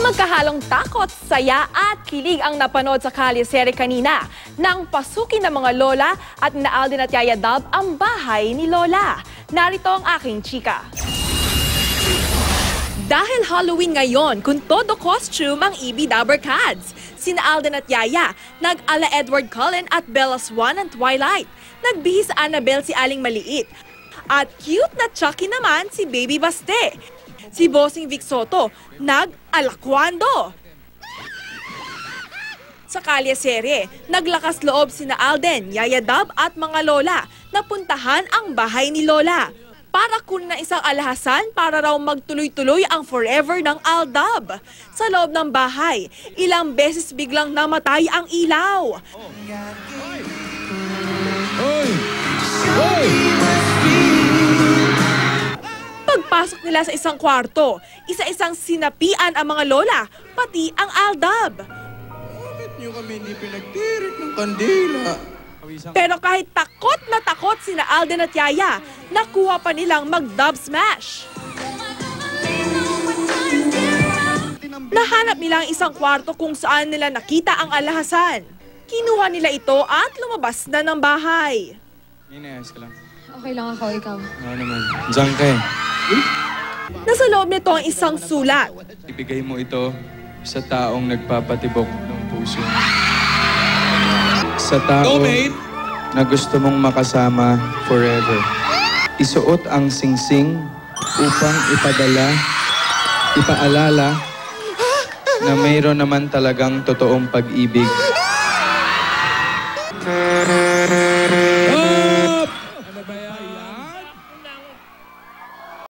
Magkahalong takot, saya at kilig ang napanood sa kalye-serye kanina nang pasukin ng mga lola at ni Alden at Yaya Dub ang bahay ni Lola. Narito ang aking chika. Dahil Halloween ngayon, kung todo costume ang EB Dabber Cats. Sina Alden at Yaya, nag-ala Edward Cullen at Bella Swan ng Twilight. Nagbihis sa Annabelle si Aling Maliit. At cute na Chucky naman si Baby Baste. Si Bossing Vic Soto, nag-alakwando. Sa kalye-serye, naglakas loob sina Alden, Yaya Dub at mga lola na puntahan ang bahay ni Lola. Para kunin na isang alhasan para raw magtuloy-tuloy ang forever ng Aldab. Sa loob ng bahay, ilang beses biglang namatay ang ilaw. Pagpasok nila sa isang kwarto, isa-isang sinapian ang mga lola, pati ang Aldab. Bakit niyo kami hindi pinagtirik ng kandila? Pero kahit takot na takot sina Alden at Yaya, nakuha pa nilang mag-dub smash. Nahanap nila ang isang kwarto kung saan nila nakita ang alhasan. Kinuha nila ito at lumabas na ng bahay. Inayos ka lang. Okay lang ako, ikaw. Oo naman. Diyan ka eh. Nasa loob nito ang isang sulat. Ibigay mo ito sa taong nagpapatibok ng puso. Sa tao na gusto mong makasama forever. Isuot ang singsing upang ipaalala na mayroon naman talagang totoong pag-ibig